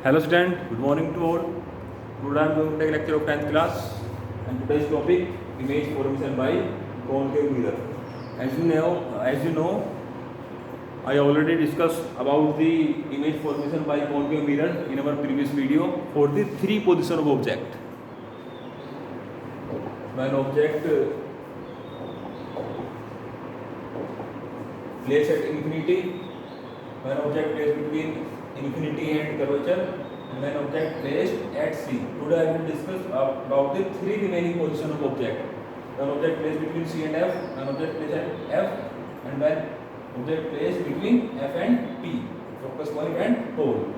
Hello student, good morning to all. Today I am going to take lecture of 10th class and today's topic image formation by concave mirror. As you know, I already discussed about the image formation by concave mirror in our previous video for the three position of object. When object placed at infinity, when object placed between infinity and curvature, and when object placed at C. Today I will discuss about the three remaining position of object. When object placed between C and F, when object placed at F, and when object placed between F and P, focus point and pole.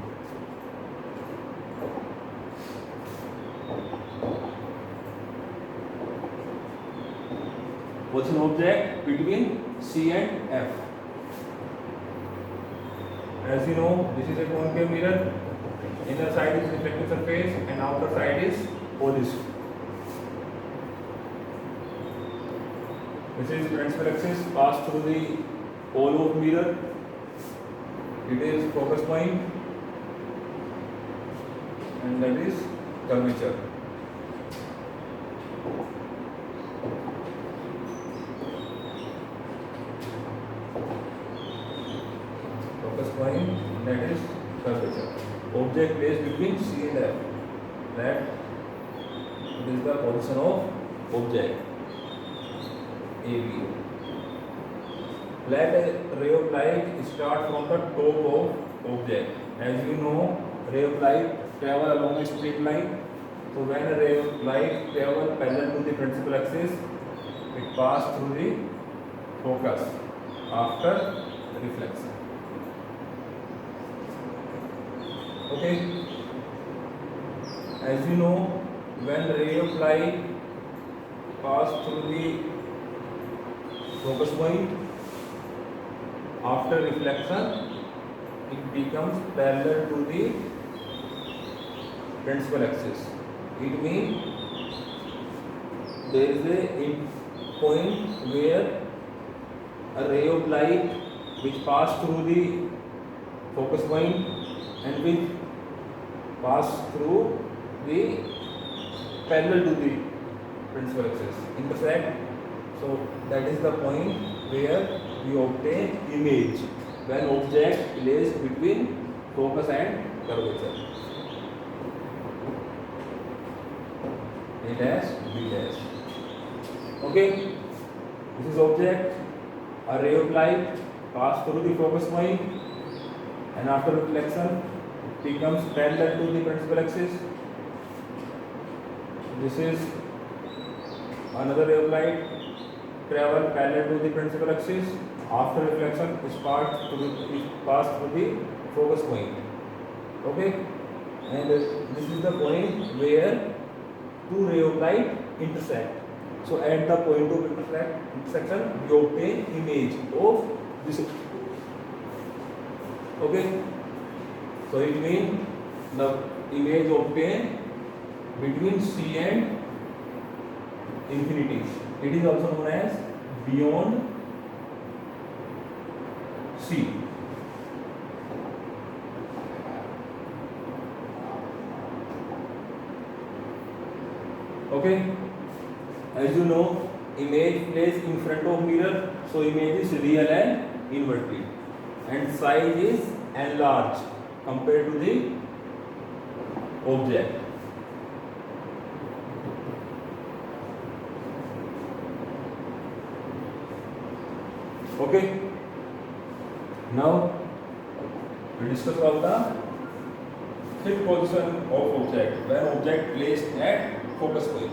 Position object between C and F. As you know, this is a concave mirror. Inner side is reflective surface and outer side is polish. This is principal axis passed through the pole of mirror. It is focus point and that is curvature. Focus point, that is curvature. Object placed between C and F. That is the position of object AB. Let a ray of light start from the top of object. As you know, ray of light travel along a straight line. So when a ray of light travel parallel to the principal axis, it passes through the focus after reflection. Okay. As you know, when ray of light pass through the focus point after reflection, it becomes parallel to the principal axis. It means there is a point where a ray of light which pass through the focus point and which pass through the parallel to the principal axis intersect. So that is the point where we obtain image when object placed between focus and curvature. A dash, B dash. Okay, this is object. A ray of light pass through the focus point and after reflection it becomes parallel to the principal axis. This is another ray of light travel parallel to the principal axis. After reflection it passes through the focus point. Okay, and this is the point where two ray of light intersect. So at the point of intersection we obtain image of this. Okay, so it means the image obtained between C and infinity. It is also known as beyond C. Okay, as you know, image placed in front of mirror, so image is real and inverted, and size is enlarged compared to the object. Okay, now we discuss about the fifth position of object when object placed at focus point.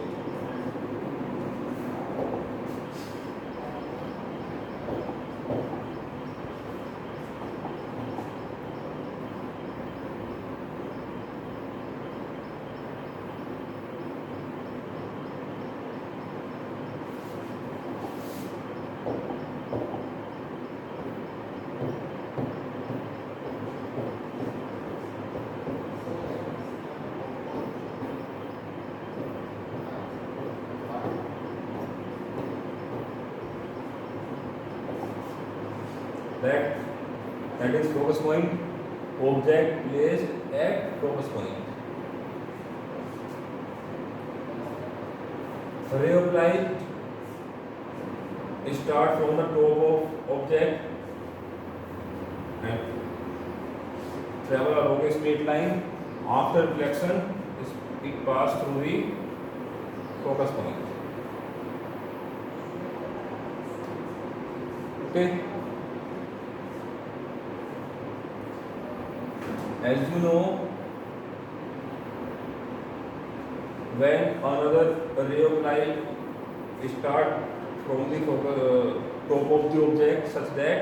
That is focus point object placed at focus point. Ray of light start from the top of object and travel along a straight line. After reflection, it pass through the focus point. Okay. As you know, when another ray of light start from the top of the object such that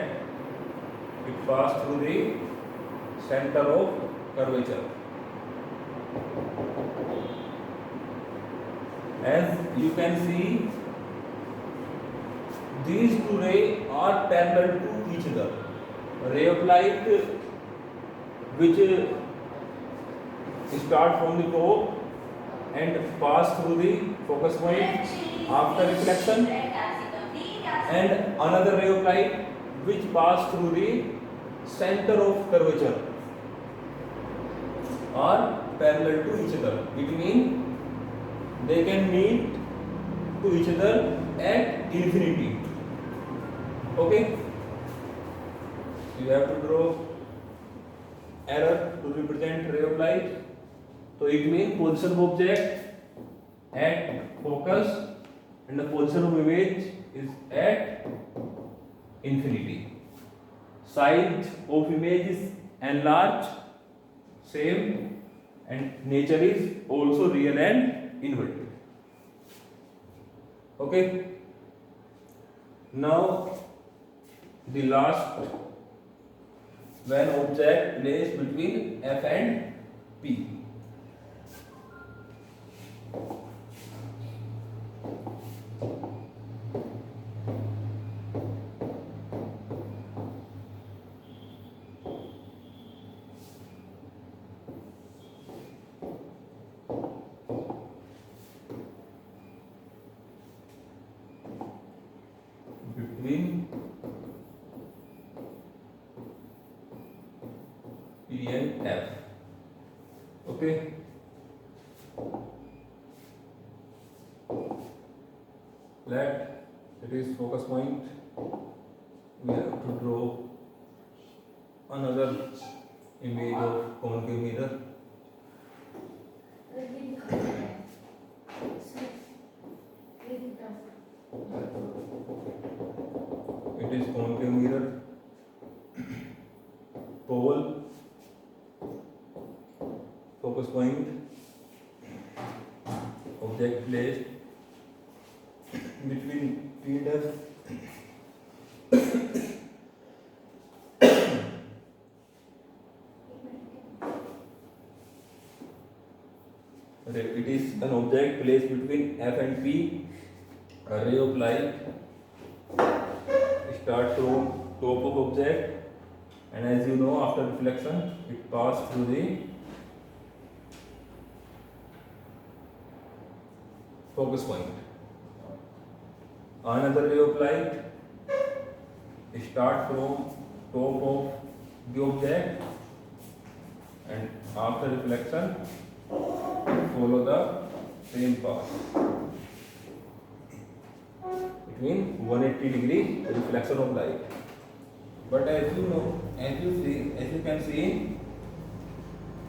it pass through the center of curvature. As you can see, these two rays are parallel to each other. A ray of light which start from the top and pass through the focus point after reflection, and another ray of light which pass through the center of curvature are parallel to each other. It means they can meet to each other at infinity. Okay? You have to draw arrow to represent ray of light. So it means position of object at focus and the position of image is at infinity. Size of image is enlarged, same, and nature is also real and inverted. Okay. Now the last, when object placed between F and P. Between P and F. Okay. Let it is focus point. We have to draw another image of concave mirror. It is concave mirror. Pole, focus point, object placed between P and F. It is an object placed between F and P. A ray of light starts from top of object, and as you know, after reflection, it passes through the focus point. Another ray of light starts from top of the object, and after reflection, follow the same path. It means 180-degree reflection of light. But as you know, as you can see,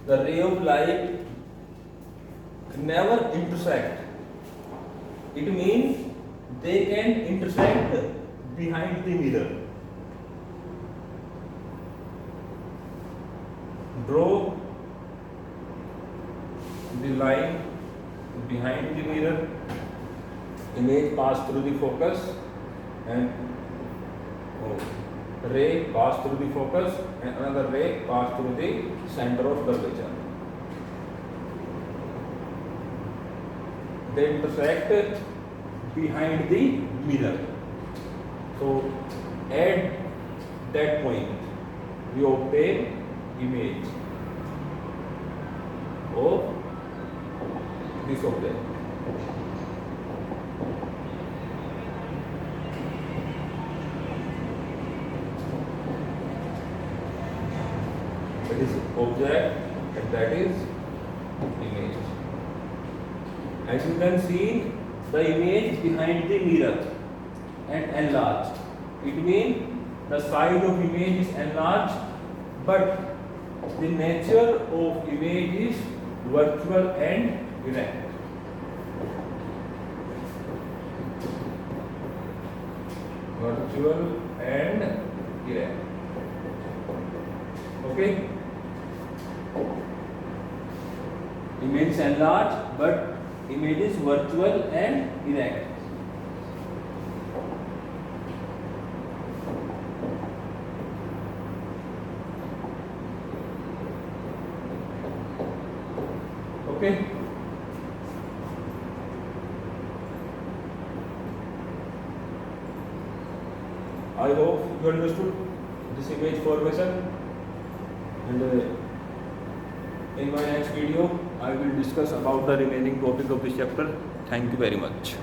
the ray of light never intersect. It means they can intersect behind the mirror. Draw the line behind the mirror. Image pass through the focus and ray pass through the focus and another ray pass through the center of curvature. They intersect behind the mirror. So at that point we obtain image of this object. It this object, and that is image. As you can see, the image behind the mirror and enlarged. It means the size of image is enlarged, but the nature of image is virtual and erect. Virtual and erect. Okay? Image is enlarged, but image is virtual and erect. Okay? I hope you understood this image formation, and in my next video I will discuss about the remaining topic of this chapter. Thank you very much.